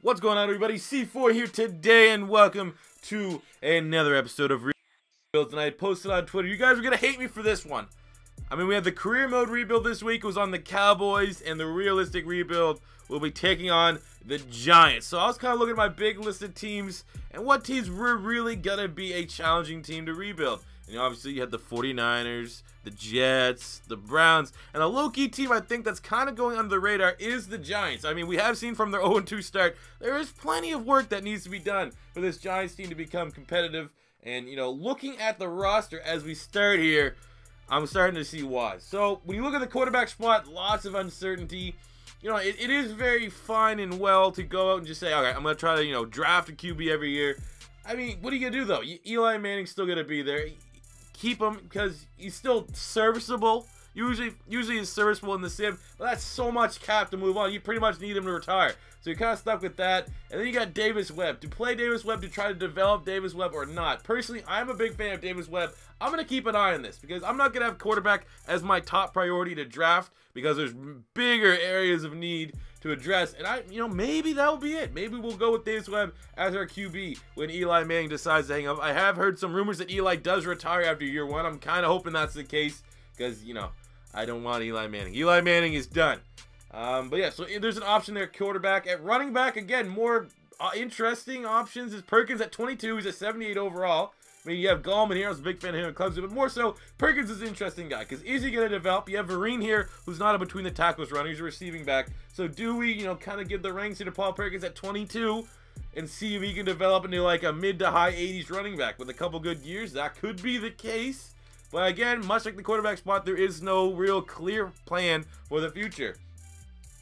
What's going on, everybody? C4 here today, and welcome to another episode of Rebuilds. And I posted on Twitter, you guys are going to hate me for this one. I mean, we had the career mode rebuild this week. It was on the Cowboys, and the realistic rebuild will be taking on the Giants. So I was kind of looking at my big list of teams, and what teams were really going to be a challenging team to rebuild. And obviously, you had the 49ers, the Jets, the Browns, and a low-key team I think that's kind of going under the radar is the Giants. I mean, we have seen from their 0-2 start, there is plenty of work that needs to be done for this Giants team to become competitive. And, you know, looking at the roster as we start here, I'm starting to see why. So, when you look at the quarterback spot, lots of uncertainty. You know, it is very fine and well to go out and just say, okay, I'm going to try to, you know, draft a QB every year. I mean, what are you going to do, though? Eli Manning's still going to be there. Keep him because he's still serviceable. Usually he's serviceable in the sim, but that's so much cap to move on. You pretty much need him to retire. So you're kind of stuck with that. And then you got Davis Webb. To play Davis Webb, to try to develop Davis Webb or not. Personally, I'm a big fan of Davis Webb. I'm going to keep an eye on this because I'm not going to have quarterback as my top priority to draft because there's bigger areas of need to address. And maybe that'll be it. Maybe we'll go with Davis Webb as our QB when Eli Manning decides to hang up. I have heard some rumors that Eli does retire after year one. I'm kind of hoping that's the case because, you know, I don't want Eli Manning. Eli Manning is done. But yeah, so there's an option there, quarterback. At running back, again, more interesting options is Perkins at 22. He's at 78 overall. I mean, you have Gallman here. I was a big fan of him in Clemson, but more so, Perkins is an interesting guy because is he going to develop? You have Vereen here, who's not a between the tackles runner. He's a receiving back. So do we, you know, kind of give the reins here to Paul Perkins at 22 and see if he can develop into like a mid to high 80s running back with a couple good years? That could be the case. But again, much like the quarterback spot, there is no real clear plan for the future.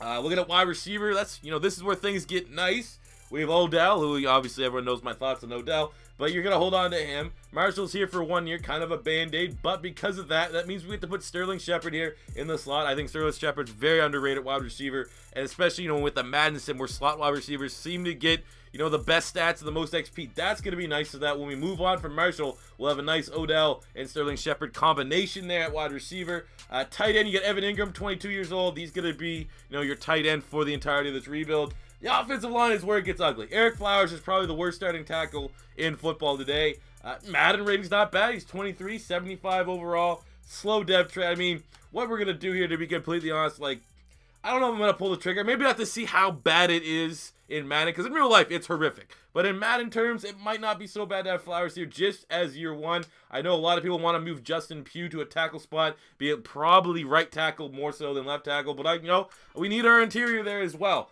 Looking at wide receiver, that's, you know, this is where things get nice. We have Odell, who obviously everyone knows my thoughts on Odell, but you're going to hold on to him. Marshall's here for 1 year, kind of a band-aid, but because of that, that means we have to put Sterling Shepard here in the slot. I think Sterling Shepard's very underrated wide receiver, and especially, you know, with the Madden sim where slot wide receivers seem to get, you know, the best stats and the most XP. That's going to be nice so that when we move on from Marshall, we'll have a nice Odell and Sterling Shepard combination there at wide receiver. Tight end, you got Evan Ingram, 22 years old. He's going to be, you know, your tight end for the entirety of this rebuild. The offensive line is where it gets ugly. Eric Flowers is probably the worst starting tackle in football today. Madden rating's not bad. He's 23, 75 overall. Slow depth trade. I mean, what we're going to do here, to be completely honest, like, I don't know if I'm going to pull the trigger. Maybe I have to see how bad it is in Madden, because in real life, it's horrific. But in Madden terms, it might not be so bad to have Flowers here just as year one. I know a lot of people want to move Justin Pugh to a tackle spot, be it probably right tackle more so than left tackle. But, you know, we need our interior there as well.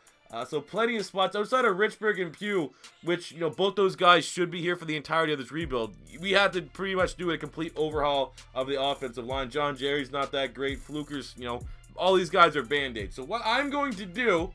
So plenty of spots outside of Richburg and Pugh, which, you know, both those guys should be here for the entirety of this rebuild. We have to pretty much do a complete overhaul of the offensive line. John Jerry's not that great. Fluker's, you know, all these guys are Band-Aids. So what I'm going to do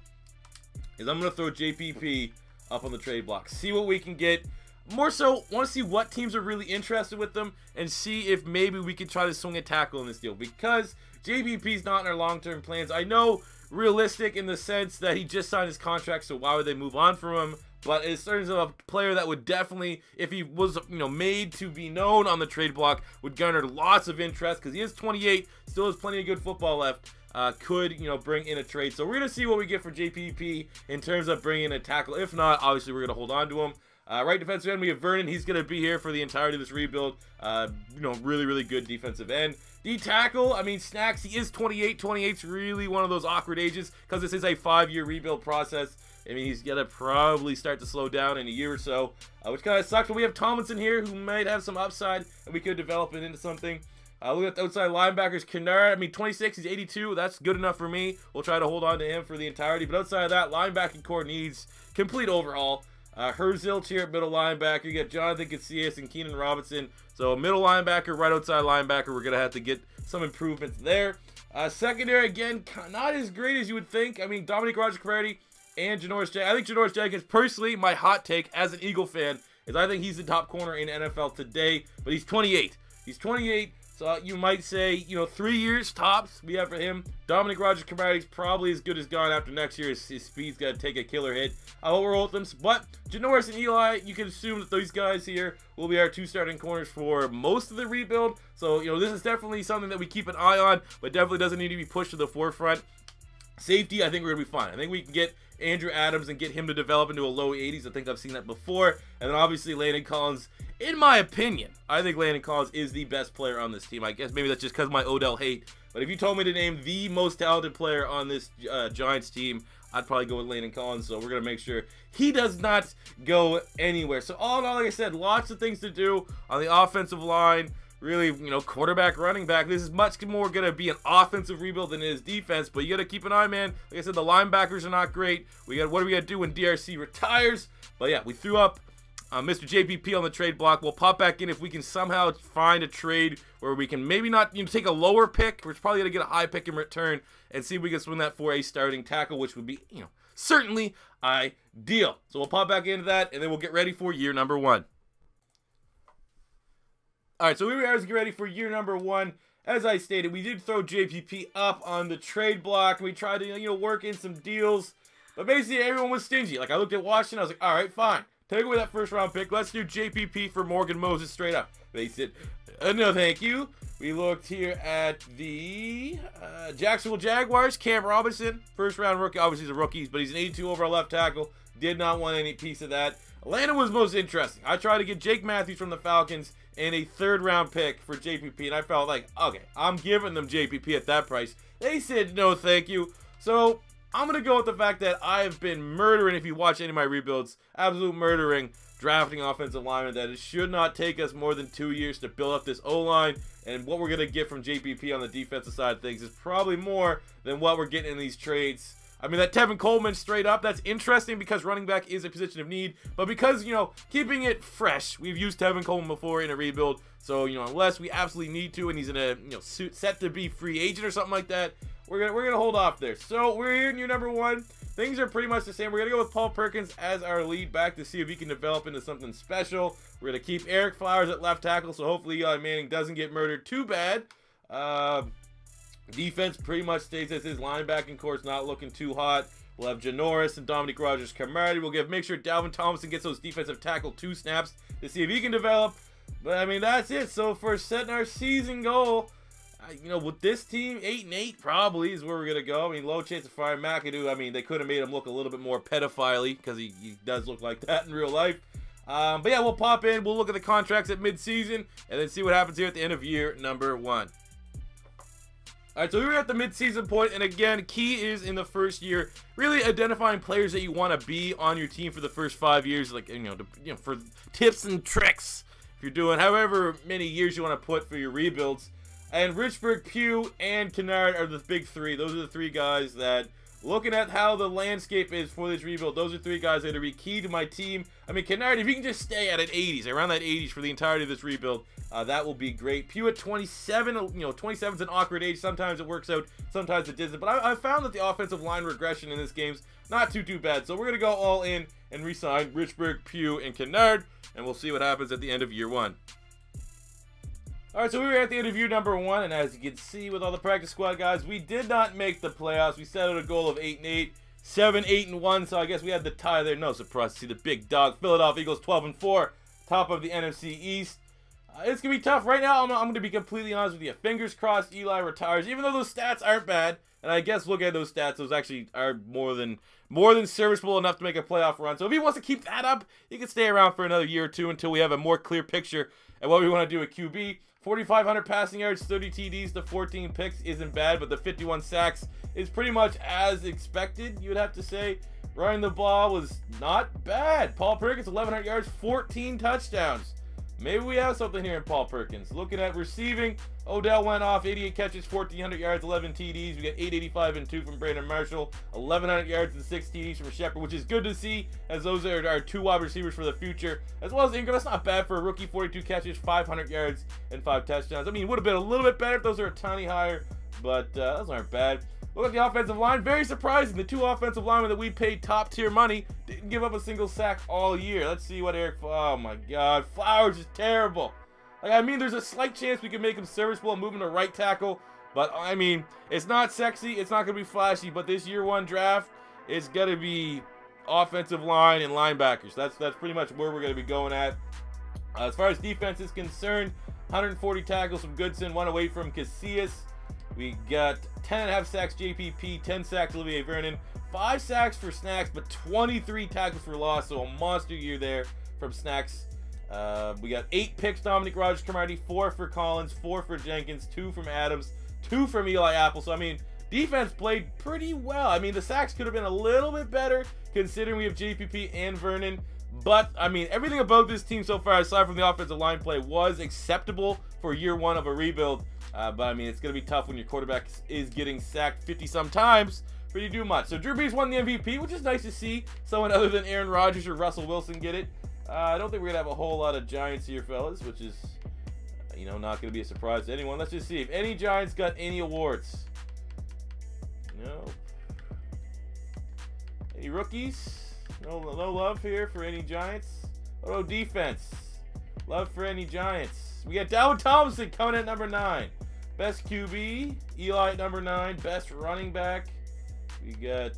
is I'm going to throw JPP up on the trade block. See what we can get. More so, want to see what teams are really interested with them and see if maybe we can try to swing a tackle in this deal. Because JPP's not in our long-term plans. I know realistic in the sense that he just signed his contract, so why would they move on from him? But in terms of a player that would definitely, if he was, you know, made to be known on the trade block, would garner lots of interest because he is 28, still has plenty of good football left. Could, you know, bring in a trade. So we're going to see what we get for JPP in terms of bringing in a tackle. If not, obviously we're going to hold on to him. Right defensive end, we have Vernon. He's going to be here for the entirety of this rebuild. You know, really, really good defensive end. D-tackle, I mean, Snacks, he is 28. 28's really one of those awkward ages because this is a 5-year rebuild process. I mean, he's going to probably start to slow down in a year or so, which kind of sucks. But we have Tomlinson here who might have some upside, and we could develop it into something. Look at the outside linebackers. Kennard, I mean, 26, he's 82. That's good enough for me. We'll try to hold on to him for the entirety. But outside of that, linebacking core needs complete overhaul. Herzilch here at middle linebacker. You got Jonathan Casillas and Keenan Robinson. So middle linebacker, right outside linebacker. We're going to have to get some improvements there. Secondary, again, not as great as you would think. I mean, Dominic Rodgers-Cromartie and Janoris Jenkins. I think Janoris Jenkins, personally, my hot take as an Eagle fan, is I think he's the top corner in NFL today. But he's 28. He's 28. So you might say, you know, 3 years tops we have for him. Dominic Rodgers-Cromartie's probably as good as gone after next year. His speed's got to take a killer hit. I'll roll with them. But Janoris and Eli, you can assume that these guys here will be our 2 starting corners for most of the rebuild. So, you know, this is definitely something that we keep an eye on, but definitely doesn't need to be pushed to the forefront. Safety, I think we're going to be fine. I think we can get Andrew Adams and get him to develop into a low 80s. I think I've seen that before. And then obviously Landon Collins, in my opinion, I think Landon Collins is the best player on this team. I guess maybe that's just because of my Odell hate. But if you told me to name the most talented player on this Giants team, I'd probably go with Landon Collins. So we're going to make sure he does not go anywhere. So all in all, like I said, lots of things to do on the offensive line. Really, you know, quarterback, running back. This is much more going to be an offensive rebuild than it is defense. But you got to keep an eye, man. Like I said, the linebackers are not great. What do we got to do when DRC retires? But yeah, we threw up Mr. JPP on the trade block. We'll pop back in if we can somehow find a trade where we can maybe not, you know, take a lower pick. We're probably going to get a high pick in return and see if we can swing that for a starting tackle, which would be, you know, certainly ideal. So we'll pop back into that, and then we'll get ready for year number 1. All right, so we were to get ready for year number 1. As I stated, we did throw JPP up on the trade block. We tried to, you know, work in some deals, but basically everyone was stingy. Like, I looked at Washington, I was like, all right, fine. Take away that first round pick. Let's do JPP for Morgan Moses straight up. They said, no, thank you. We looked here at the Jacksonville Jaguars. Cam Robinson, first round rookie. Obviously, he's a rookie, but he's an 82 overall left tackle. Did not want any piece of that. Atlanta was most interesting. I tried to get Jake Matthews from the Falcons and a third round pick for JPP, and I felt like, okay, I'm giving them JPP at that price. They said, no, thank you. So I'm going to go with the fact that I have been murdering, if you watch any of my rebuilds, absolute murdering, drafting offensive linemen, that it should not take us more than 2 years to build up this O-line. And what we're going to get from JPP on the defensive side of things is probably more than what we're getting in these trades. I mean, that Tevin Coleman straight up, that's interesting because running back is a position of need. But because, you know, keeping it fresh, we've used Tevin Coleman before in a rebuild. So, you know, unless we absolutely need to and he's in a, you know, suit set to be free agent or something like that, we're gonna hold off there. So we're here in year number 1. Things are pretty much the same. We're gonna go with Paul Perkins as our lead back to see if he can develop into something special. We're gonna keep Eric Flowers at left tackle, so hopefully Eli Manning doesn't get murdered too bad. Defense pretty much stays as his. Linebacking core's not looking too hot. We'll have Janoris and Dominique Rodgers-Cromartie. We'll make sure Dalvin Thompson gets those defensive tackle 2 snaps to see if he can develop. But I mean, that's it. So for setting our season goal, you know, with this team, 8-8 probably is where we're gonna go. I mean, low chance of firing McAdoo. I mean, they could have made him look a little bit more pedophile-y because he does look like that in real life. But yeah, we'll pop in. We'll look at the contracts at mid-season and then see what happens here at the end of year number 1. All right, so we're at the mid-season point, and again, key is in the first year, really identifying players that you want to be on your team for the first 5 years, like, you know, for tips and tricks. If you're doing however many years you want to put for your rebuilds. And Richburg, Pugh, and Kennard are the big 3. Those are the 3 guys that, looking at how the landscape is for this rebuild, those are 3 guys that are key to my team. I mean, Kennard, if you can just stay at an 80s, around that 80s for the entirety of this rebuild, that will be great. Pugh at 27, you know, 27 is an awkward age. Sometimes it works out, sometimes it doesn't. But I found that the offensive line regression in this game's not too bad. So we're going to go all in and re-sign Richburg, Pugh, and Kennard, and we'll see what happens at the end of year 1. Alright, so we were at the end of year number 1, and as you can see with all the practice squad guys, we did not make the playoffs. We set out a goal of 8-8, 7-8-1, so I guess we had the tie there. No surprise to see the big dog Philadelphia Eagles 12-4, top of the NFC East. It's going to be tough. Right now, I'm going to be completely honest with you. Fingers crossed Eli retires, even though those stats aren't bad. And I guess look at those stats. Those actually are more than serviceable enough to make a playoff run. So if he wants to keep that up, he can stay around for another year or 2 until we have a more clear picture at what we want to do at QB. 4,500 passing yards, 30 TDs to 14 picks isn't bad, but the 51 sacks is pretty much as expected, you would have to say. Running the ball was not bad. Paul Perkins, 1,100 yards, 14 touchdowns. Maybe we have something here in Paul Perkins. Looking at receiving, Odell went off, 88 catches, 1,400 yards, 11 TDs. We got 885 and 2 from Brandon Marshall, 1,100 yards and 6 TDs from Shepard, which is good to see, as those are our 2 wide receivers for the future. As well as Ingram, that's not bad for a rookie, 42 catches, 500 yards, and 5 touchdowns. I mean, it would have been a little bit better if those are a tiny higher, but those aren't bad. Look at the offensive line. Very surprising. The 2 offensive linemen that we paid top tier money didn't give up a single sack all year. Let's see what oh my God. Flowers is terrible. Like, I mean, there's a slight chance we could make him serviceable and move him to right tackle. But, I mean, it's not sexy. It's not going to be flashy. But this year 1 draft, it's going to be offensive line and linebackers. That's pretty much where we're going to be going at. As far as defense is concerned, 140 tackles from Goodson, 1 away from Casillas. We got 10.5 sacks JPP, 10 sacks Olivier Vernon, 5 sacks for Snacks, but 23 tackles for loss, so a monster year there from Snacks. We got 8 picks, Dominic Rodgers-Cromartie, 4 for Collins, 4 for Jenkins, 2 from Adams, 2 from Eli Apple. So, I mean, defense played pretty well. I mean, the sacks could have been a little bit better considering we have JPP and Vernon. But, I mean, everything about this team so far, aside from the offensive line play, was acceptable for year 1 of a rebuild. But, I mean, it's going to be tough when your quarterback is getting sacked 50-some times for you to do much. So, Drew Brees won the MVP, which is nice to see someone other than Aaron Rodgers or Russell Wilson get it. I don't think we're going to have a whole lot of Giants here, fellas, which is, you know, not going to be a surprise to anyone. Let's just see if any Giants got any awards. No. Any rookies? No love here for any Giants. Oh, no defense. Love for any Giants. We got Dalvin Tomlinson coming in at number 9. Best QB, Eli at number 9. Best running back. We got,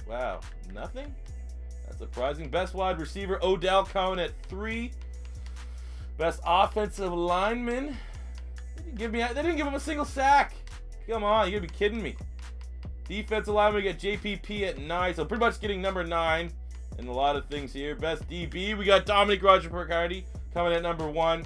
wow, nothing? That's surprising. Best wide receiver, Odell coming at 3. Best offensive lineman. They didn't give him a single sack. Come on, you gotta be kidding me. Defensive lineman, we got JPP at 9, so pretty much getting number 9 in a lot of things here. Best DB, we got Dominic Rodgers-Cromartie coming at number 1.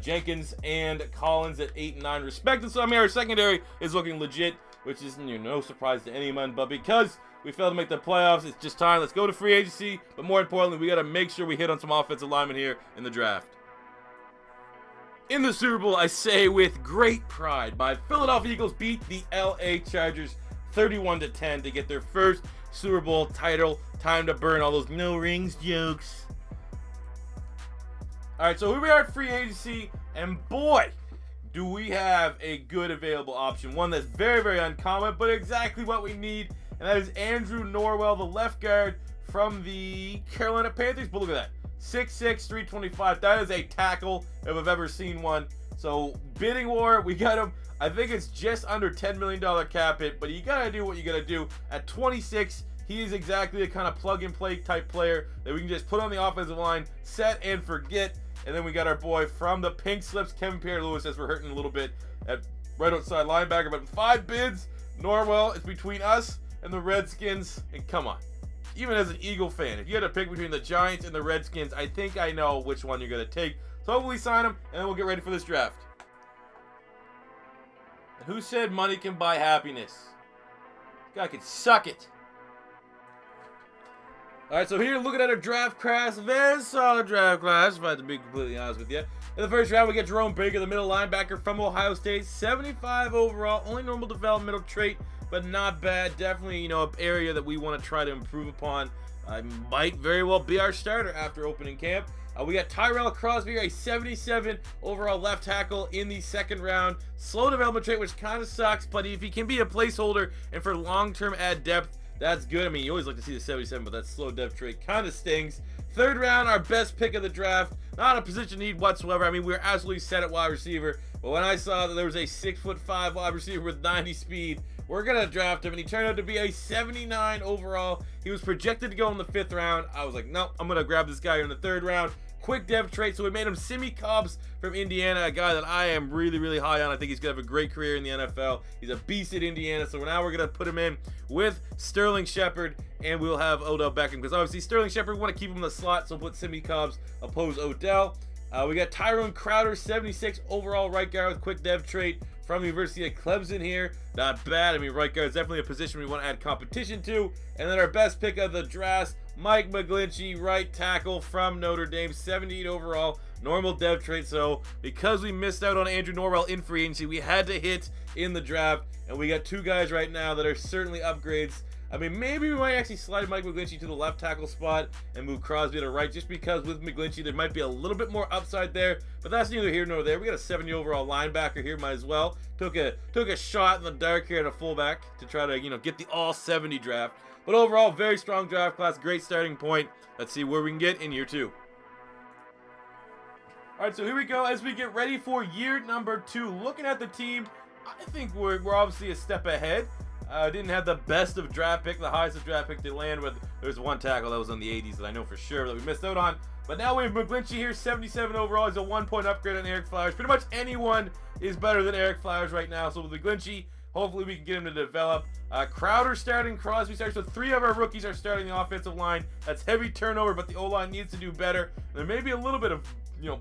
Jenkins and Collins at 8 and 9 respectively. So I mean, our secondary is looking legit, which is, you know, no surprise to anyone. But because we failed to make the playoffs, it's just time. Let's go to free agency. But more importantly, we got to make sure we hit on some offensive linemen here in the draft. In the Super Bowl, I say with great pride, my Philadelphia Eagles beat the LA Chargers 31-10 to get their first Super Bowl title. Time to burn all those no rings jokes. All right, so here we are at free agency, and boy, do we have a good available option. One that's very, very uncommon, but exactly what we need, and that is Andrew Norwell, the left guard from the Carolina Panthers. But look at that, 6'6", 325. That is a tackle if I've ever seen one. So bidding war, we got him. I think it's just under $10 million cap hit, but you gotta do what you gotta do. At 26, he is exactly the kind of plug-and-play type player that we can just put on the offensive line, set and forget. And then we got our boy from the Pink Slips, Kevin Pierre-Louis, as we're hurting a little bit at right outside linebacker. But 5 bids, Norwell is between us and the Redskins. And come on, even as an Eagle fan, if you had to pick between the Giants and the Redskins, I think I know which one you're going to take. So hopefully sign him, and then we'll get ready for this draft. And who said money can buy happiness? This guy can suck it. Alright, so here looking at our draft class, very solid draft class, if I have to be completely honest with you. In the first round, we get Jerome Baker, the middle linebacker from Ohio State, 75 overall, only normal developmental trait, but not bad. Definitely, you know, an area that we want to try to improve upon. Might very well be our starter after opening camp. We got Tyrell Crosby, a 77 overall left tackle in the second round. Slow development trait, which kind of sucks, but if he can be a placeholder and for long-term add depth, that's good. I mean, you always like to see the 77, but that slow depth trait kind of stings. Third round, our best pick of the draft. Not a position need whatsoever. I mean, we were absolutely set at wide receiver. But when I saw that there was a 6'5" wide receiver with 90 speed, we're going to draft him. And he turned out to be a 79 overall. He was projected to go in the 5th round. I was like, no, I'm going to grab this guy in the 3rd round. Quick depth trait, so we made him Simi Cobbs from Indiana, a guy that I am really, really high on. I think he's going to have a great career in the NFL. He's a beast at Indiana, so now we're going to put him in with Sterling Shepard, and we'll have Odell Beckham, because obviously Sterling Shepard, we want to keep him in the slot, so put Simi Cobbs, oppose Odell. We got Tyrone Crowder, 76 overall right guard with quick depth trait from the University of Clemson here. Not bad. I mean, right guard is definitely a position we want to add competition to. And then our best pick of the draft, Mike McGlinchey, right tackle from Notre Dame, 78 overall, normal depth trait. So because we missed out on Andrew Norwell in free agency, we had to hit in the draft. And we got 2 guys right now that are certainly upgrades. I mean, maybe we might actually slide Mike McGlinchey to the left tackle spot and move Crosby to right, just because with McGlinchey there might be a little bit more upside there, but that's neither here nor there. We got a 70 overall linebacker here, might as well. Took a shot in the dark here at a fullback to try to, you know, get the all 70 draft. But overall, very strong draft class, great starting point. Let's see where we can get in year 2. All right, so here we go as we get ready for year number 2. Looking at the team, I think we're obviously a step ahead. Didn't have the best of draft pick, the highest of draft pick to land with. There's one tackle that was on the 80s that I know for sure that we missed out on. But now we have McGlinchey here, 77 overall. He's a 1-point upgrade on Eric Flowers. Pretty much anyone is better than Eric Flowers right now. So with McGlinchey, Hopefully we can get him to develop. Crowder starting, Crosby starting. So 3 of our rookies are starting the offensive line. That's heavy turnover, but the O-line needs to do better. There may be a little bit of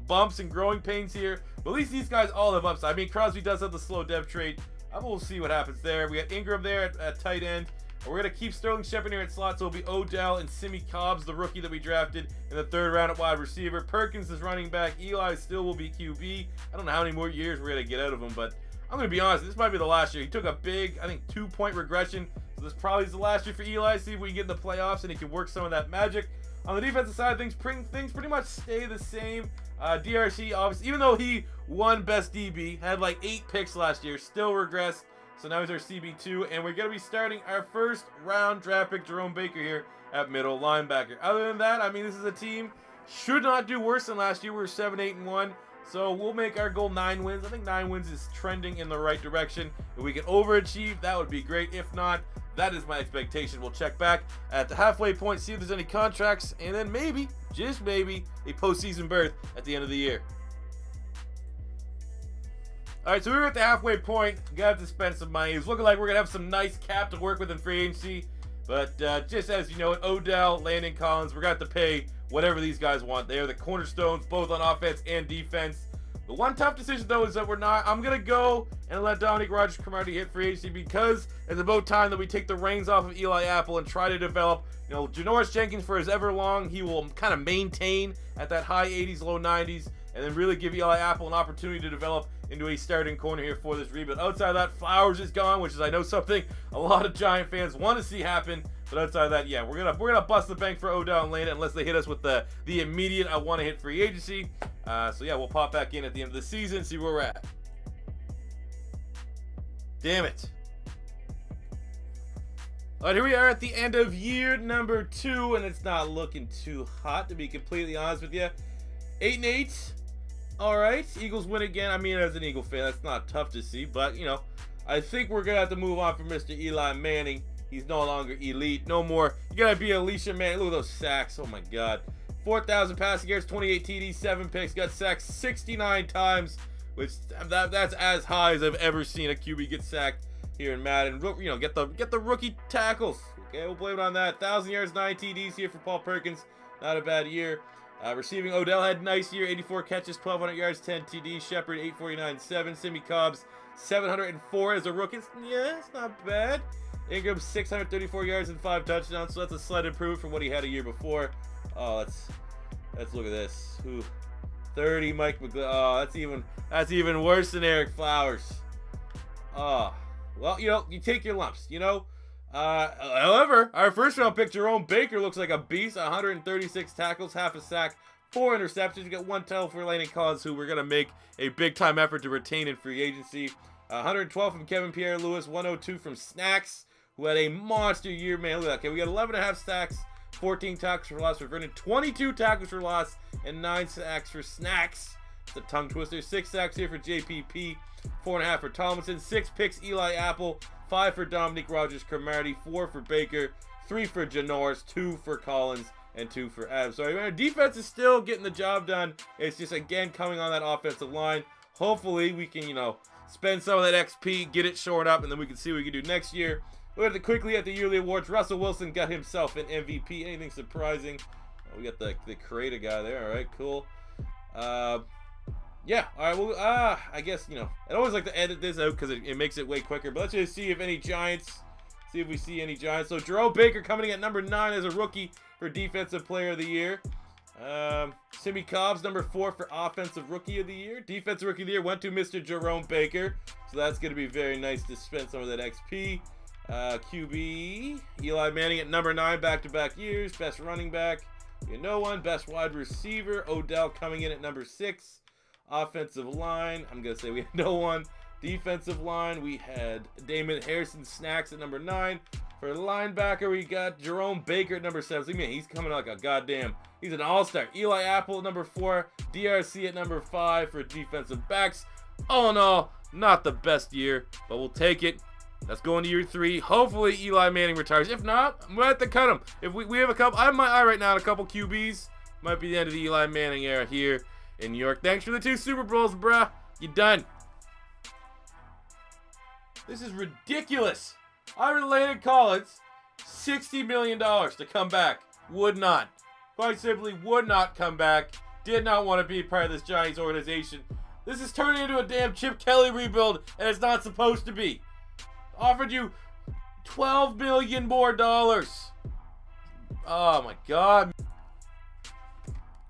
bumps and growing pains here, but at least these guys all have upside. I mean, Crosby does have the slow depth trait. We'll see what happens there. We got Ingram there at tight end. We're going to keep Sterling Shepard here at slot, so it'll be Odell and Simi Cobbs, the rookie that we drafted in the 3rd round at wide receiver. Perkins is running back. Eli still will be QB. I don't know how many more years we're going to get out of him, but I'm going to be honest, this might be the last year. He took a big, I think, 2-point regression, so this probably is the last year for Eli. See if we can get in the playoffs and he can work some of that magic. On the defensive side, things pretty much stay the same. DRC, obviously, even though he won Best DB, had like 8 picks last year, still regressed. So now he's our CB2, and we're going to be starting our 1st round draft pick, Jerome Baker, here at middle linebacker. Other than that, I mean, this is a team should not do worse than last year. We were 7-8-1, so we'll make our goal 9 wins. I think 9 wins is trending in the right direction. If we can overachieve, that would be great. If not, that is my expectation. We'll check back at the halfway point, see if there's any contracts, and then maybe, just maybe, a postseason berth at the end of the year. Alright, so we were at the halfway point. Got to spend some money. It's looking like we're going to have some nice cap to work with in free agency. But just as you know it, Odell, Landon Collins, we're going to have to pay whatever these guys want. They are the cornerstones, both on offense and defense. The one tough decision, though, is that I'm going to go and let Dominique Rodgers-Cromartie hit free agency because it's about time that we take the reins off of Eli Apple and try to develop, Janoris Jenkins for as ever long. He will kind of maintain at that high 80s, low 90s, and then really give Eli Apple an opportunity to develop into a starting corner here for this rebuild. Outside of that, Flowers is gone, which is, I know, something a lot of Giant fans want to see happen. But outside of that, yeah, we're gonna bust the bank for Odell and Landon unless they hit us with the immediate I want to hit free agency. So yeah, we'll pop back in at the end of the season, see where we're at. Damn it. All right, here we are at the end of year number 2, and it's not looking too hot, to be completely honest with you. 8-8. All right, Eagles win again. I mean, as an Eagle fan, that's not tough to see, but I think we're gonna have to move on from Mr. Eli Manning. He's no longer elite. No more. You gotta be Alicia Manning. Look at those sacks. Oh my God. 4,000 passing yards, 28 TDs, 7 picks. Got sacked 69 times, which that's as high as I've ever seen a QB get sacked here in Madden. Get the rookie tackles. Okay, we'll blame it on that. 1,000 yards, 9 TDs here for Paul Perkins. Not a bad year. Receiving, Odell had a nice year, 84 catches, 1,200 yards, 10 TDs. Shepard, 849, 7. Simi Cobbs, 704 as a rookie. Yeah, it's not bad. Ingram, 634 yards and 5 touchdowns, so that's a slight improvement from what he had a year before. Oh, let's look at this. Ooh, 30, Mike McGlynn. Oh, that's even worse than Eric Flowers. Oh, well, you take your lumps, However, our 1st round pick, Jerome Baker, looks like a beast. 136 tackles, half a sack, 4 interceptions. We got 1 tackle for Landon Collins, who we're going to make a big-time effort to retain in free agency. 112 from Kevin Pierre-Louis, 102 from Snacks, who had a monster year, man. Look at that. Okay, we got 11.5 sacks, 14 tackles for loss for Vernon, 22 tackles for loss, and 9 sacks for Snacks. It's a tongue twister. 6 sacks here for JPP, 4.5 for Tomlinson, 6 picks Eli Apple, 5 for Dominique Rodgers-Cromartie, 4 for Baker, 3 for Janoris, 2 for Collins, and 2 for Adams. So our defense is still getting the job done. It's just, again, coming on that offensive line. Hopefully we can, spend some of that XP, get it shored up, and then we can see what we can do next year. Look quickly at the yearly awards. Russell Wilson got himself an MVP. Anything surprising? Oh, we got the creative guy there. All right, cool. Yeah, all right, well, I guess, I'd always like to edit this out because it makes it way quicker, but let's just see if we see any Giants. So Jerome Baker coming in at number 9 as a rookie for Defensive Player of the Year. Simi Cobbs, number 4 for Offensive Rookie of the Year. Defensive Rookie of the Year went to Mr. Jerome Baker, so that's going to be very nice to spend some of that XP. QB, Eli Manning at number 9, back-to-back years. Best running back, no one. Best wide receiver, Odell coming in at number 6. Offensive line, I'm going to say we had no one. Defensive line, we had Damon Harrison Snacks at number 9. For linebacker, we got Jerome Baker at number 7. So, man, he's coming like a goddamn, he's an all-star. Eli Apple at number 4. DRC at number 5 for defensive backs. All in all, not the best year, but we'll take it. Let's go into year 3. Hopefully, Eli Manning retires. If not, I'm going to have to cut him. If we have a couple, I have my eye right now on a couple QBs. Might be the end of the Eli Manning era here in New York. Thanks for the 2 Super Bowls, bruh. You done. This is ridiculous. Iron Landon Collins, $60 million to come back. Would not. Quite simply would not come back. Did not want to be part of this Giants organization. This is turning into a damn Chip Kelly rebuild, and it's not supposed to be. Offered you $12 million more. Oh my God.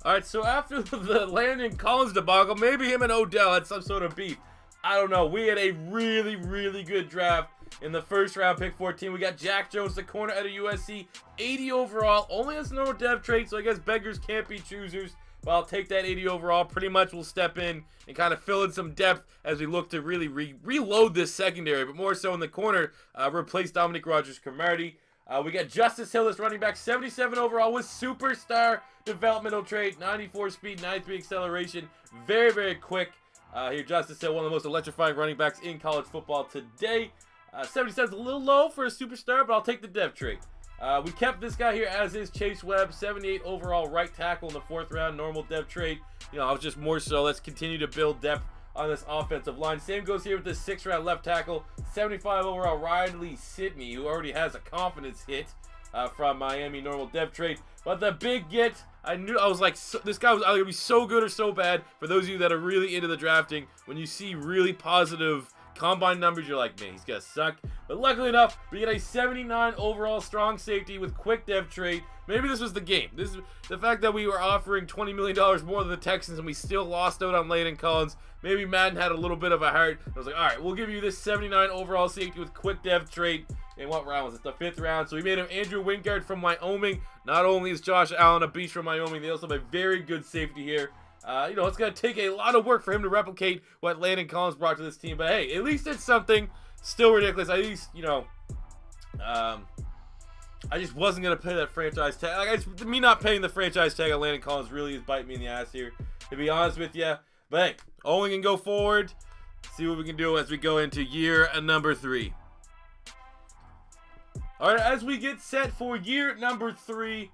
Alright, so after the Landon Collins debacle, maybe him and Odell had some sort of beef. I don't know. We had a really, really good draft in the first round, pick 14. We got Jack Jones, the corner out of USC, 80 overall. Only has no depth trait, so I guess beggars can't be choosers. But I'll take that 80 overall. Pretty much we'll step in and kind of fill in some depth as we look to really reload this secondary, but more so in the corner, replace Dominic Rodgers-Cromartie. We got Justice Hill as running back, 77 overall with superstar developmental trait, 94 speed, 93 acceleration, very, very quick. Here, Justice Hill, one of the most electrifying running backs in college football today. 77 is a little low for a superstar, but I'll take the depth trait. We kept this guy here as is, Chase Webb, 78 overall right tackle in the 4th round, normal depth trait. You know, I was just more so, let's continue to build depth on this offensive line. Same goes here with the 6th round left tackle, 75 overall Riley Sidney, who already has a confidence hit from Miami, normal depth trait. But the big get, I was like, this guy was either going to be so good or so bad. For those of you that are really into the drafting, when you see really positive combine numbers, you're like, man, he's going to suck. But luckily enough, we get a 79 overall strong safety with quick depth trait. Maybe this was the game. This is the fact that we were offering $20 million more than the Texans and we still lost out on Landon Collins. Maybe Madden had a little bit of a heart. I was like, all right, we'll give you this 79 overall safety with quick depth trait. In what round was it? The 5th round. So we made him Andrew Wingard from Wyoming. Not only is Josh Allen a beast from Wyoming, they also have a very good safety here. You know, it's going to take a lot of work for him to replicate what Landon Collins brought to this team. But hey, at least it's something. Still ridiculous. At least, you know, I just wasn't going to pay that franchise tag. Like, me not paying the franchise tag on Landon Collins really is biting me in the ass here, to be honest with you. But hey, only can go forward. See what we can do as we go into year number 3. All right, as we get set for year number 3,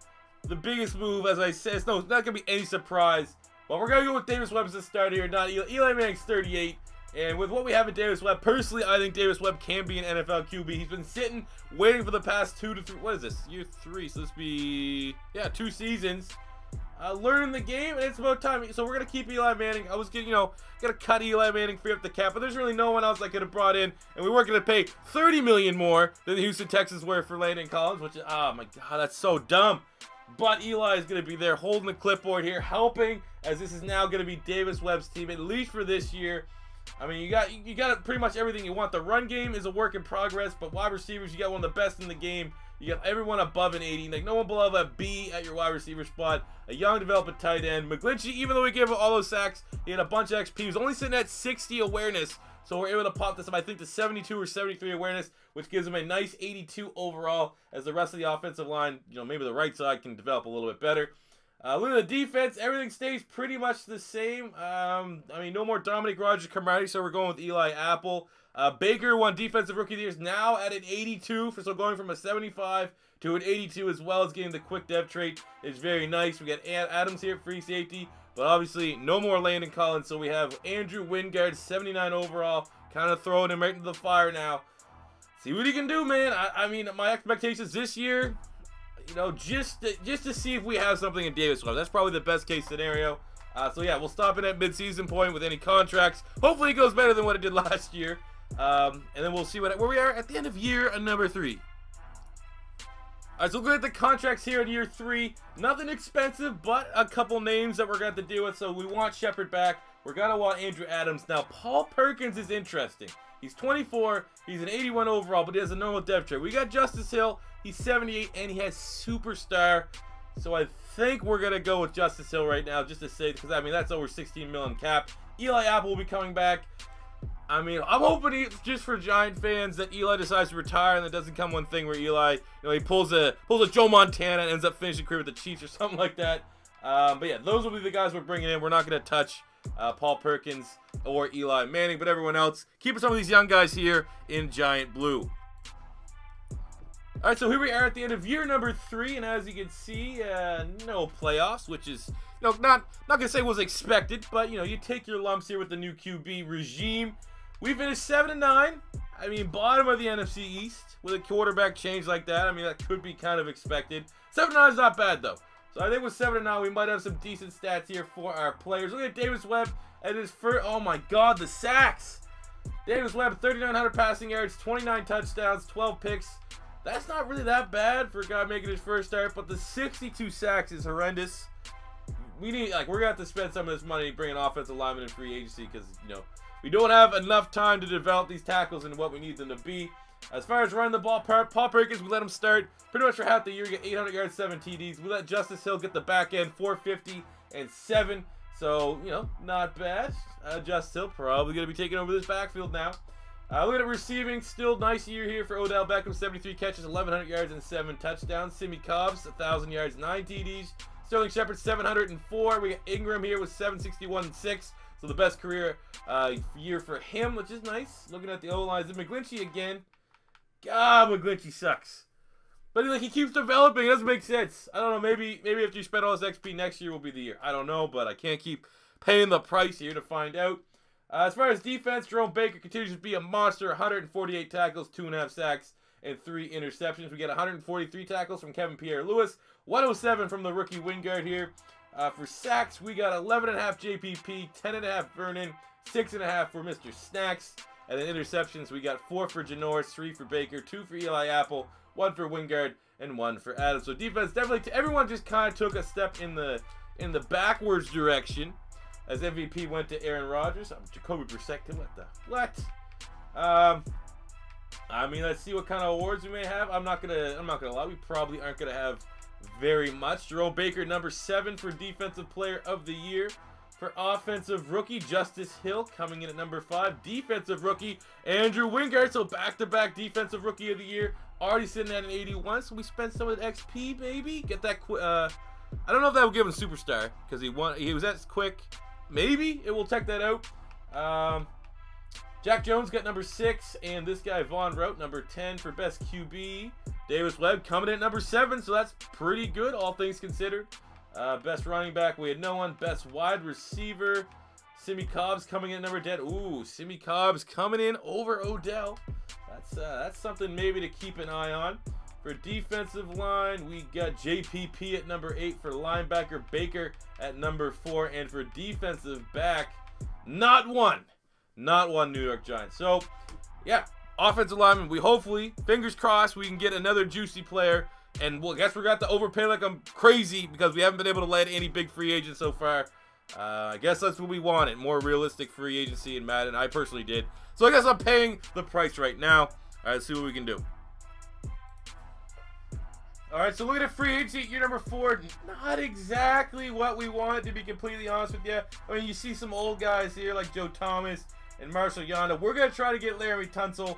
the biggest move, as I said, it's not going to be any surprise. But we're going to go with Davis Webb as a start here, not Eli. Eli Manning's 38. And with what we have in Davis Webb, personally, I think Davis Webb can be an NFL QB. He's been sitting, waiting for the past 2 to 3, what is this? Year 3, so this be, yeah, 2 seasons. Learning the game, and it's about time. So we're going to keep Eli Manning. I was going to, you know, going to cut Eli Manning, free up the cap, but there's really no one else I could have brought in, and we weren't going to pay $30 million more than the Houston Texans were for Landon Collins, which is, oh my God, that's so dumb. But Eli is going to be there holding the clipboard here, helping, as this is now going to be Davis Webb's team, at least for this year. I mean, you got pretty much everything you want. The run game is a work in progress, but wide receivers, you got one of the best in the game. You got everyone above an 80, like no one below a B at your wide receiver spot. A young developing tight end. McGlinchey, even though we gave him all those sacks, he had a bunch of XP. He was only sitting at 60 awareness, so we're able to pop this up, I think, to 72 or 73 awareness, which gives him a nice 82 overall, as the rest of the offensive line, you know, maybe the right side can develop a little bit better. Look at the defense. Everything stays pretty much the same. I mean, no more Dominic Rodgers-Cromartie, so we're going with Eli Apple. Baker won Defensive Rookie of the Year, now at an 82, so going from a 75 to an 82 as well as getting the quick depth trait is very nice. We got Adams here at free safety, but obviously no more Landon Collins, so we have Andrew Wingard, 79 overall, kind of throwing him right into the fire now. See what he can do, man. I mean, my expectations this year, you know, just to see if we have something in Davis Webb. That's probably the best case scenario. So yeah, we'll stop in at mid-season point with any contracts. Hopefully it goes better than what it did last year. And then we'll see where we are at the end of year number 3. Alright, so looking at the contracts here in year 3, nothing expensive, but a couple names that we're going to have to deal with. So we want Shepard back. We're going to want Andrew Adams. Now, Paul Perkins is interesting. He's 24. He's an 81 overall, but he has a normal depth chart. We got Justice Hill. He's 78, and he has superstar. So I think we're going to go with Justice Hill right now, just to say, because, I mean, that's over 16 million cap. Eli Apple will be coming back. I mean, I'm hoping just for Giant fans that Eli decides to retire and it doesn't come one thing where Eli, you know, he pulls a Joe Montana and ends up finishing career with the Chiefs or something like that. But yeah, those will be the guys we're bringing in. We're not going to touch Paul Perkins or Eli Manning, but everyone else, keeping some of these young guys here in Giant Blue. All right, so here we are at the end of year number 3, and as you can see, no playoffs, which is, you know, not gonna say was expected, but you know, you take your lumps here with the new QB regime. We finished 7-9. I mean, bottom of the NFC East with a quarterback change like that. I mean, that could be kind of expected. 7-9 is not bad, though. So I think with 7-9, we might have some decent stats here for our players. Look at Davis Webb at his first. Oh, my God, the sacks. Davis Webb, 3,900 passing yards, 29 touchdowns, 12 picks. That's not really that bad for a guy making his first start, but the 62 sacks is horrendous. We need, like, we're going to have to spend some of this money bringing offensive linemen in free agency because, you know, we don't have enough time to develop these tackles and what we need them to be. As far as running the ball, Paul Perkins, we let him start pretty much for half the year. We get 800 yards, 7 TDs. We let Justice Hill get the back end, 450 and 7. So, you know, not bad. Justice Hill probably going to be taking over this backfield now. Look at it receiving. Still nice year here for Odell Beckham. 73 catches, 1,100 yards, and 7 touchdowns. Simi Cobbs, 1,000 yards, 9 TDs. Sterling Shepard, 704. We got Ingram here with 761 and 6. So the best career year for him, which is nice. Looking at the O-lines. And McGlinchey again. God, McGlinchey sucks. But he keeps developing. It doesn't make sense. I don't know. Maybe after you spend all this XP next year will be the year. I don't know, but I can't keep paying the price here to find out. As far as defense, Jerome Baker continues to be a monster. 148 tackles, 2.5 sacks, and 3 interceptions. We get 143 tackles from Kevin Pierre-Louis. 107 from the rookie Wingard here. For sacks, we got 11.5 JPP, 10.5 Vernon, 6.5 for Mr. Snacks. And then interceptions, we got 4 for Janoris, 3 for Baker, 2 for Eli Apple, 1 for Wingard, and 1 for Adams. So defense definitely, everyone just kind of took a step in the backwards direction as MVP went to Aaron Rodgers. Jacoby Brissett, what? I mean, let's see what kind of awards we may have. I'm not gonna lie, we probably aren't gonna have very much. Jerome Baker, number 7 for Defensive Player of the Year. For Offensive Rookie, Justice Hill coming in at number 5. Defensive Rookie, Andrew Wingard. So back-to-back Defensive Rookie of the Year. Already sitting at an 81. So we spent some of the XP, baby. Get that I don't know if that will give him Superstar because he was that quick. Maybe it will check that out. Jack Jones got number 6, and this guy Von Rout number 10 for Best QB. Davis Webb coming in at number 7, so that's pretty good, all things considered. Best running back, we had no one. Best wide receiver, Simi Cobbs coming in at number 10. Ooh, Simi Cobbs coming in over Odell. That's something maybe to keep an eye on. For defensive line, we got JPP at number 8. For linebacker, Baker at number 4. And for defensive back, not one New York Giants. So, yeah, offensive lineman, we hopefully, fingers crossed, we can get another juicy player. And well, I guess we're going to have to overpay like I'm crazy because we haven't been able to land any big free agents so far. I guess that's what we wanted, more realistic free agency in Madden. I personally did. So I guess I'm paying the price right now. All right, let's see what we can do. All right, so looking at free agency, year number 4, not exactly what we wanted, to be completely honest with you. I mean, you see some old guys here like Joe Thomas and Marshall Yanda. We're going to try to get Laremy Tunsil.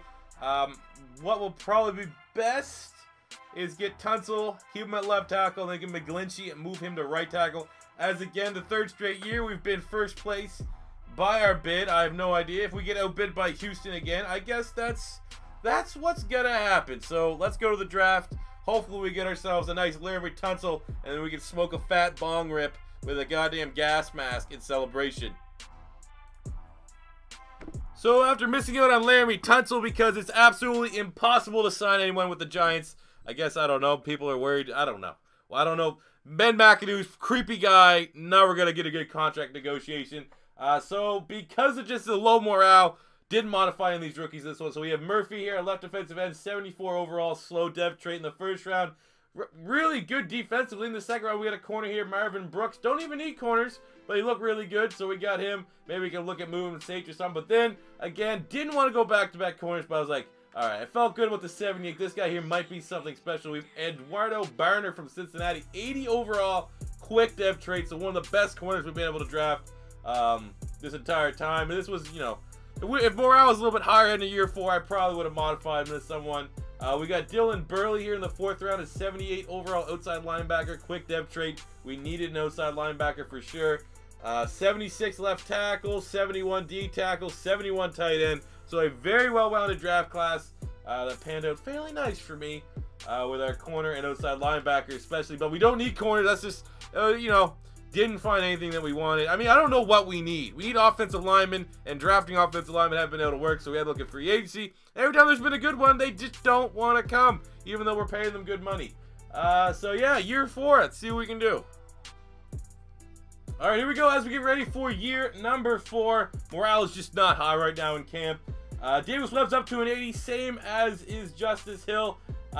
What will probably be best is get Tunsil, keep him at left tackle, and then get McGlinchey and move him to right tackle. As again, the 3rd straight year, we've been first place by our bid. I have no idea. If we get outbid by Houston again, I guess that's what's going to happen. So let's go to the draft. Hopefully we get ourselves a nice Laremy Tunsil, and then we can smoke a fat bong rip with a goddamn gas mask in celebration. So after missing out on Laremy Tunsil because it's absolutely impossible to sign anyone with the Giants, I guess, I don't know, people are worried. I don't know. Well, I don't know. Ben McAdoo's creepy guy, never going to get a good contract negotiation. So because of just the low morale, didn't modify in these rookies this one. So we have Murphy here, a left defensive end, 74 overall, slow depth trait in the 1st round. Really good defensively in the 2nd round. We got a corner here, Marvin Brooks. Don't even need corners, but he looked really good, so we got him. Maybe we can look at moving to safety or something. But then, again, didn't want to go back-to-back corners, but I was like, all right, I felt good with the 78. This guy here might be something special. We have Eduardo Barner from Cincinnati, 80 overall, quick depth trait, so one of the best corners we've been able to draft this entire time. And this was, you know, if morale was a little bit higher in the year 4, I probably would have modified him to someone. We got Dylan Burley here in the 4th round, a 78 overall outside linebacker, quick depth trait. We needed an outside linebacker for sure. 76 left tackle, 71 D tackle, 71 tight end. So a very well-rounded draft class that panned out fairly nice for me with our corner and outside linebacker especially. But we don't need corners. That's just, you know, Didn't find anything that we wanted. I mean, I don't know what we need. We need offensive linemen, and drafting offensive linemen haven't been able to work, so we had to look at free agency. Every time there's been a good one, they just don't want to come, even though we're paying them good money. So yeah, year 4. Let's see what we can do. All right, here we go as we get ready for year number 4. Morale is just not high right now in camp. Davis Webb's up to an 80, same as is Justice Hill.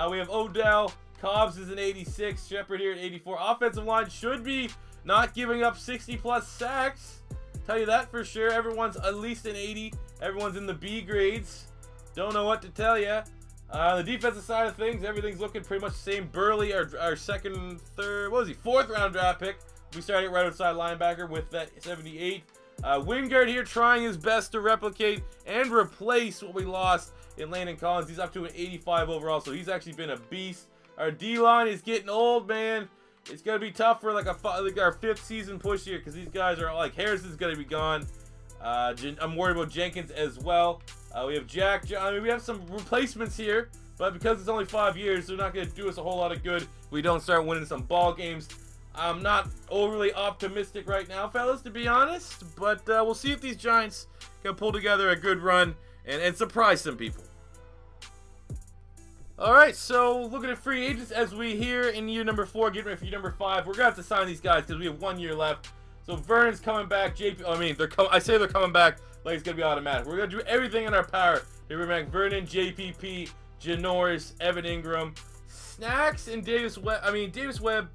We have Odell. Cobbs is an 86. Shepard here at 84. Offensive line should be not giving up 60-plus sacks. Tell you that for sure. Everyone's at least an 80. Everyone's in the B grades. Don't know what to tell you. The defensive side of things, everything's looking pretty much the same. Burley, our second, third, what was he? 4th round draft pick. We started right outside linebacker with that 78. Wingard here trying his best to replicate and replace what we lost in Landon Collins. He's up to an 85 overall, so he's actually been a beast. Our D-line is getting old, man. It's going to be tough for like our 5th season push here because these guys are like, Harrison's going to be gone. I'm worried about Jenkins as well. We have I mean, we have some replacements here, but because it's only 5 years, they're not going to do us a whole lot of good if we don't start winning some ball games. I'm not overly optimistic right now, fellas, to be honest, but we'll see if these Giants can pull together a good run and surprise some people. Alright, so looking at free agents as we here in year number 4, getting ready for year number 5. We're going to have to sign these guys because we have 1 year left. So Vernon's coming back. I say they're coming back like it's going to be automatic. We're going to do everything in our power to bring back Vernon, JPP, Janoris, Evan Ingram, Snacks, and Davis Webb. I mean, Davis Webb,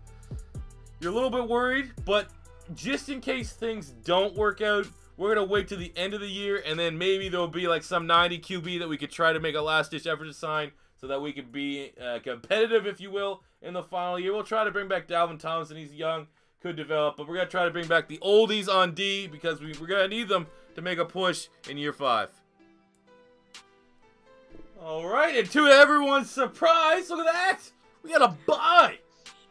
you're a little bit worried, but just in case things don't work out, we're going to wait to the end of the year, and then maybe there'll be like some 90 QB that we could try to make a last-ditch effort to sign, so that we could be competitive, if you will, in the final year. We'll try to bring back Dalvin Thompson. He's young, could develop, but we're going to try to bring back the oldies on D because we're going to need them to make a push in year 5. All right, and to everyone's surprise, look at that. We got a bye.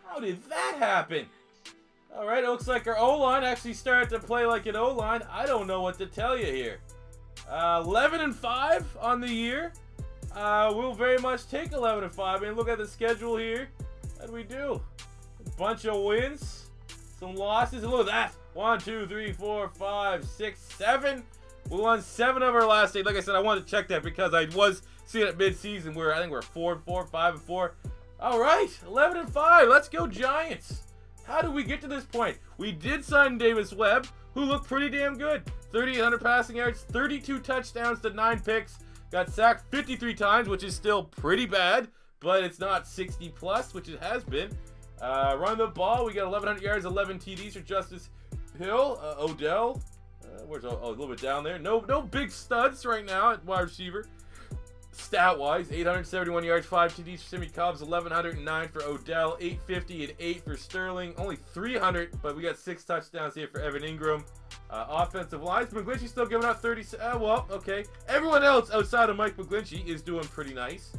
How did that happen? All right, it looks like our O-line actually started to play like an O-line. I don't know what to tell you here. 11-5 on the year. We'll very much take 11-5. I mean, look at the schedule here. How do we do? A bunch of wins, some losses, and look at that. 1, 2, 3, 4, 5, 6, 7. We won 7 of our last 8. Like I said, I wanted to check that because I was seeing it mid-season where I think we're 4-4, 5-4. All right, 11-5. Let's go Giants. How did we get to this point? We did sign Davis Webb, who looked pretty damn good. 3,800 passing yards, 32 touchdowns to 9 picks. Got sacked 53 times, which is still pretty bad, but it's not 60 plus, which it has been. Run the ball, we got 1,100 yards, 11 TDs for Justice Hill. Odell, where's a little bit down there. No big studs right now at wide receiver. Stat-wise, 871 yards, 5 TDs for Sammy Cobbs, 1,109 for Odell, 850 and 8 for Sterling. Only 300, but we got 6 touchdowns here for Evan Ingram. Offensive line, McGlinchey's still giving out 30. Well, okay. Everyone else outside of Mike McGlinchey is doing pretty nice.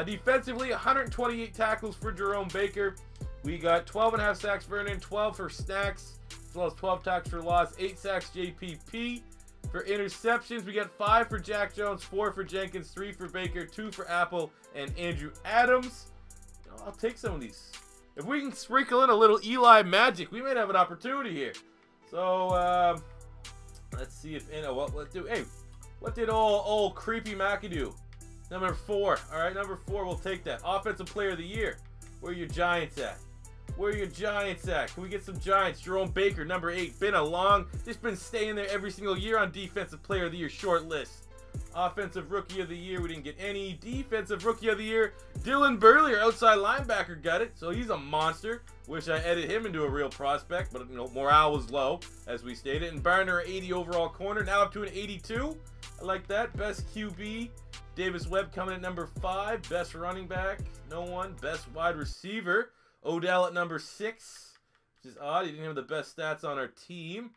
Defensively, 128 tackles for Jerome Baker. We got 12.5 sacks for Vernon, 12 for Snacks, as well as 12 tackles for loss, 8 sacks JPP. For interceptions, we got 5 for Jack Jones, 4 for Jenkins, 3 for Baker, 2 for Apple, and Andrew Adams. I'll take some of these. If we can sprinkle in a little Eli magic, we might have an opportunity here. So, let's see if, let's do, hey, what did old Creepy Mackey do? Number 4. All right, number 4, we'll take that. Offensive Player of the Year. Where are your Giants at? Where are your Giants at? Can we get some Giants? Jerome Baker, number 8. Just been staying there every single year on Defensive Player of the Year short list. Offensive Rookie of the Year, we didn't get any. Defensive Rookie of the Year, Dylan Burley, our outside linebacker, got it. So he's a monster. Wish I edited him into a real prospect, but morale was low, as we stated. And Barner, 80 overall corner, now up to an 82. I like that. Best QB, Davis Webb coming at number 5. Best running back, no one. Best wide receiver, Odell at number 6, which is odd. He didn't have the best stats on our team.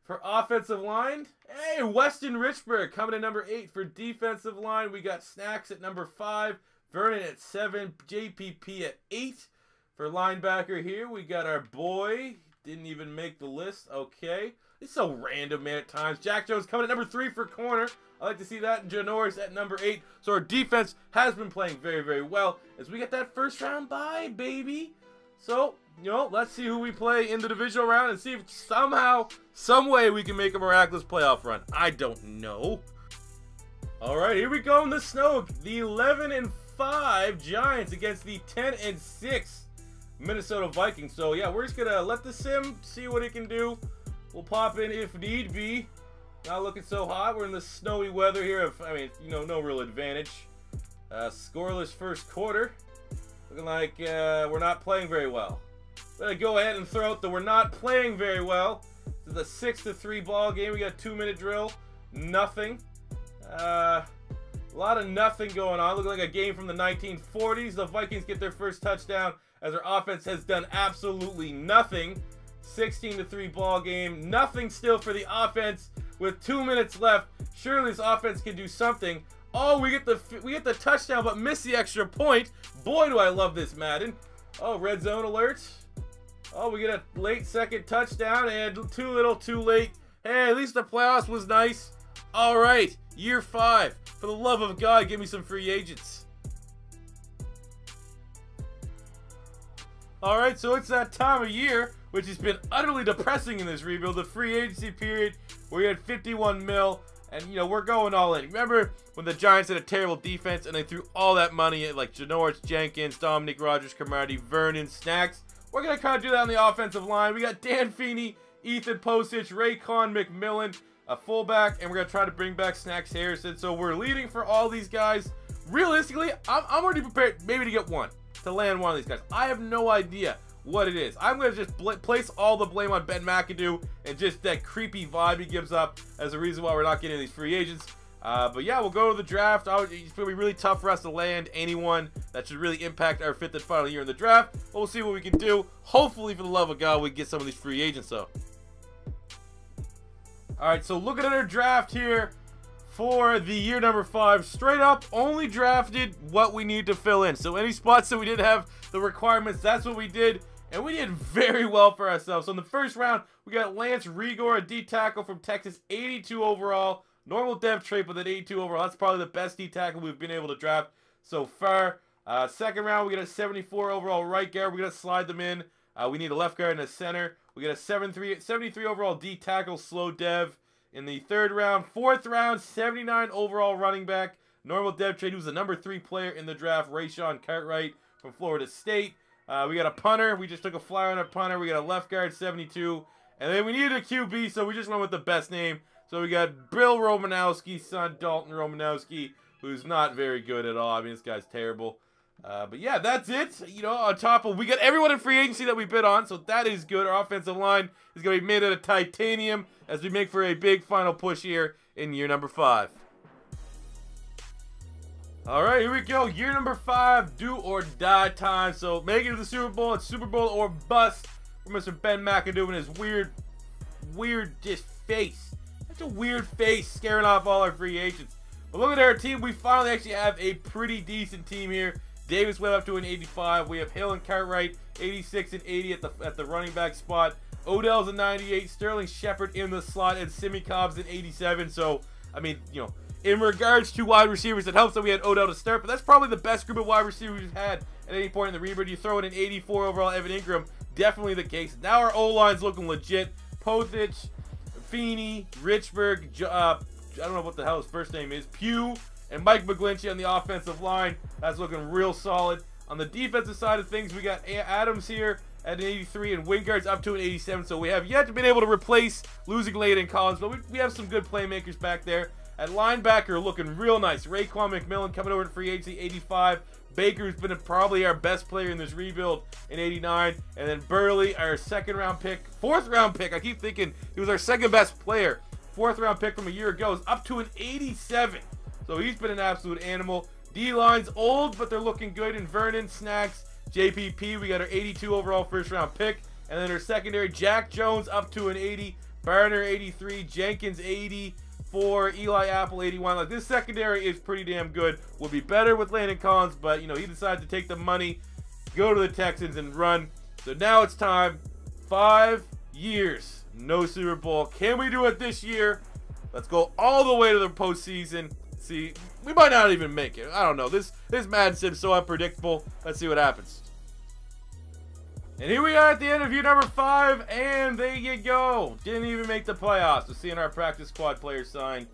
For offensive line, hey, Weston Richburg coming at number 8. For defensive line, we got Snacks at number 5, Vernon at 7, JPP at 8. For linebacker here, we got our boy. Didn't even make the list. Okay. It's so random, man, at times. Jack Jones coming at number 3 for corner. I like to see that. Janoris at number 8. So our defense has been playing very, very well as we get that first round bye, baby. So you know, let's see who we play in the divisional round and see if somehow, some way we can make a miraculous playoff run. I don't know. All right, here we go in the snow. The 11-5 Giants against the 10-6 Minnesota Vikings. So yeah, we're just gonna let the sim see what it can do. We'll pop in if need be. Not looking so hot. We're in the snowy weather here. I mean, you know, no real advantage. Scoreless first quarter. Looking like we're not playing very well. I'm gonna go ahead and throw out that we're not playing very well. This is a 6-3 ball game. We got a 2-minute drill. Nothing. A lot of nothing going on. Looking like a game from the 1940s. The Vikings get their first touchdown as their offense has done absolutely nothing. 16-3 ball game. Nothing still for the offense with 2 minutes left. Surely this offense can do something. Oh, we get the touchdown, but miss the extra point. Boy, do I love this Madden. Oh, red zone alert. Oh, we get a late second touchdown and too little, too late. Hey, at least the playoffs was nice. All right, year 5. For the love of God, give me some free agents. All right, so it's that time of year, which has been utterly depressing in this rebuild. The free agency period, where you had 51 mil. And, you know, we're going all in. Remember when the Giants had a terrible defense and they threw all that money at, like, Janoris Jenkins, Dominic Rodgers-Cromartie, Vernon, Snacks? We're going to kind of do that on the offensive line. We got Dan Feeney, Ethan Posich, Raycon McMillan, a fullback, and we're going to try to bring back Snacks Harrison. So we're leading for all these guys. Realistically, I'm already prepared maybe to get one, to land one of these guys. I have no idea what it is. I'm going to just place all the blame on Ben McAdoo and just that creepy vibe he gives up as the reason why we're not getting these free agents. But yeah, we'll go to the draft. It's going to be really tough for us to land anyone that should really impact our 5th and final year in the draft. But we'll see what we can do. Hopefully, for the love of God, we can get some of these free agents, though. All right, so looking at our draft here for the year number 5. Straight up, only drafted what we need to fill in. So any spots that we didn't have the requirements, that's what we did. And we did very well for ourselves. So in the first round, we got Lance Rigor, a D tackle from Texas, 82 overall. Normal dev trait, but at 82 overall. That's probably the best D tackle we've been able to draft so far. Second round, we got a 74 overall right guard. We're going to slide them in. We need a left guard and a center. We got a 73 overall D tackle, slow dev in the third round. Fourth round, 79 overall running back. Normal dev trait, who's the number 3 player in the draft, Rayshawn Cartwright from Florida State. We got a punter. We just took a flyer on a punter. We got a left guard, 72. And then we needed a QB, so we just went with the best name. So we got Bill Romanowski's son, Dalton Romanowski, who's not very good at all. I mean, this guy's terrible. But yeah, that's it. You know, on top of, we got everyone in free agency that we bid on, so that is good. Our offensive line is going to be made out of titanium as we make for a big final push here in year number 5. All right, here we go. Year number 5, do or die time. So make it to the Super Bowl. It's Super Bowl or bust for Mr. Ben McAdoo and his weird just face. Such a weird face scaring off all our free agents. But look at our team. We finally actually have a pretty decent team here. Davis Webb up to an 85. We have Hill and Cartwright, 86 and 80 at the running back spot. Odell's a 98. Sterling Shepard in the slot, and Simi Cobb's an 87. So, I mean, you know, in regards to wide receivers, it helps that we had Odell to start, but that's probably the best group of wide receivers we've had at any point in the rebuild. You throw in an 84 overall Evan Ingram, definitely the case. Now our O-line's looking legit. Pothich, Feeney, Richburg, I don't know what the hell his first name is, Pugh, and Mike McGlinchey on the offensive line. That's looking real solid. On the defensive side of things, we got Adams here at an 83 and Wingard's up to an 87. So we have yet to been able to replace losing Layden Collins, but we have some good playmakers back there. At linebacker, looking real nice. Raekwon McMillan coming over to free agency, 85. Baker's been probably our best player in this rebuild in 89. And then Burley, our fourth round pick. I keep thinking he was our second best player. 4th round pick from a year ago is up to an 87. So he's been an absolute animal. D-line's old, but they're looking good. In Vernon, Snacks, JPP, we got our 82 overall 1st round pick. And then our secondary, Jack Jones up to an 80. Barner, 83. Jenkins, 80. For Eli Apple, 81. Like, this secondary is pretty damn good. Would be better with Landon Collins, but, you know, he decided to take the money, go to the Texans, and run. So now it's time. 5 years, no Super Bowl. Can we do it this year? Let's go all the way to the postseason. See, we might not even make it. I don't know. This Madden Sim's so unpredictable. Let's see what happens. And here we are at the end of year number 5, and there you go. Didn't even make the playoffs. We're seeing our practice squad players sign.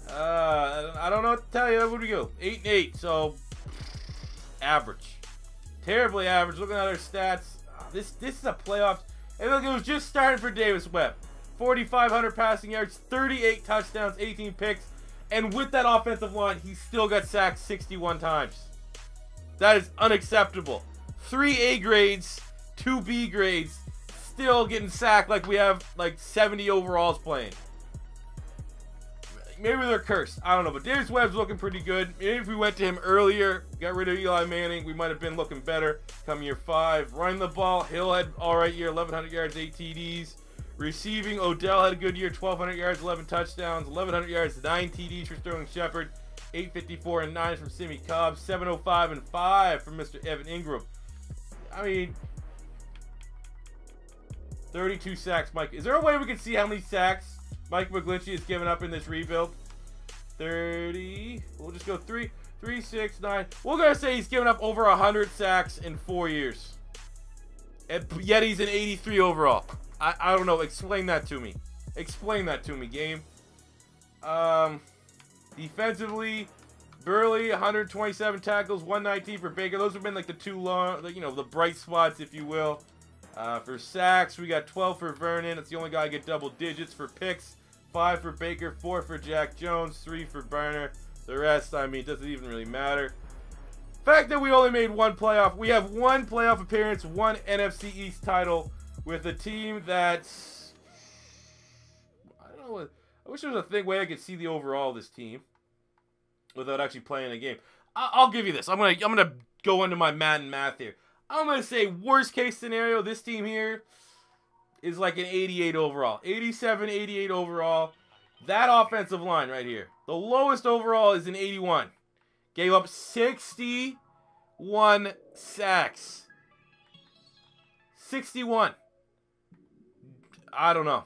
I don't know what to tell you. Where do we go? 8-8, so average. Terribly average. Looking at our stats, this is a playoff. And look, it was just starting for Davis Webb. 4,500 passing yards, 38 touchdowns, 18 picks. And with that offensive line, he still got sacked 61 times. That is unacceptable. 3 A grades, 2 B grades, still getting sacked like we have like 70 overalls playing. Maybe they're cursed. I don't know. But Davis Webb's looking pretty good. Maybe if we went to him earlier, got rid of Eli Manning, we might have been looking better come year 5. Running the ball, Hill had all right year, 1,100 yards, 8 TDs. Receiving, Odell had a good year, 1,200 yards, 11 touchdowns, 1,100 yards, 9 TDs for Sterling Shepard, 854 and 9 from Simi Cobb, 705 and 5 from Mr. Evan Ingram. I mean, 32 sacks, Mike. Is there a way we can see how many sacks Mike McGlinchey has given up in this rebuild? 30. We'll just go 3, 6, 9. We're going to say he's given up over 100 sacks in 4 years. And yet he's an 83 overall. I don't know. Explain that to me. Explain that to me, game. Defensively, Burley, 127 tackles, 119 for Baker. Those have been like the two long, you know, the bright spots, if you will. For sacks, we got 12 for Vernon. That's the only guy to get double digits. For picks, 5 for Baker, 4 for Jack Jones, 3 for Burner. The rest, I mean, doesn't even really matter. Fact that we only made one playoff. We have one playoff appearance, one NFC East title with a team that's, I don't know. I wish there was a way I could see the overall of this team without actually playing a game. I'll give you this. I'm gonna go into my Madden math here. I'm gonna say worst case scenario, this team here is like an 88 overall, 87, 88 overall. That offensive line right here, the lowest overall is an 81. Gave up 61 sacks. 61. I don't know.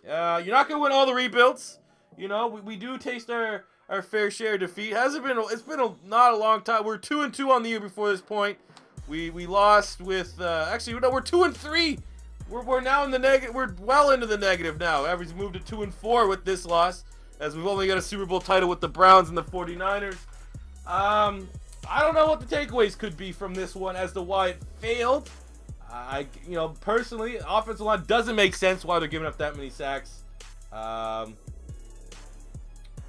You're not going to win all the rebuilds. You know, we do taste our fair share of defeat. It's been not a long time. We're 2-2 on the year before this point. We lost with, actually, no, we're 2-3. We're now in the negative. We're well into the negative now. Average moved to 2-4 with this loss, as we've only got a Super Bowl title with the Browns and the 49ers. I don't know what the takeaways could be from this one as to why it failed. You know, personally, offensive line doesn't make sense why they're giving up that many sacks.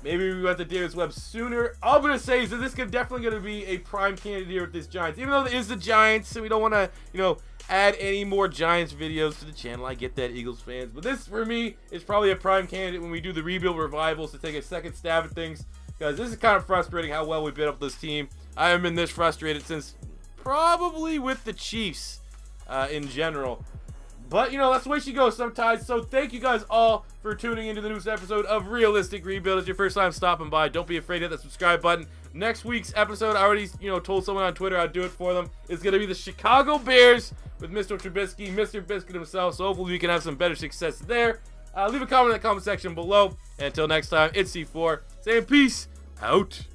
Maybe we went to Davis Webb sooner. All I'm going to say is that this is definitely going to be a prime candidate here with this Giants. Even though it is the Giants, and we don't want to, you know, add any more Giants videos to the channel. I get that, Eagles fans. But this, for me, is probably a prime candidate when we do the rebuild revivals to take a second stab at things. Because this is kind of frustrating how well we built up this team. I haven't been this frustrated since probably with the Chiefs in general. But, you know, that's the way she goes sometimes. So thank you guys all for tuning into the newest episode of Realistic Rebuild. It's your first time stopping by. Don't be afraid to hit that subscribe button. Next week's episode, I already, you know, told someone on Twitter I'd do it for them. It's going to be the Chicago Bears with Mr. Trubisky, Mr. Biscuit himself. So hopefully we can have some better success there. Leave a comment in the comment section below. And until next time, it's C4 saying peace out.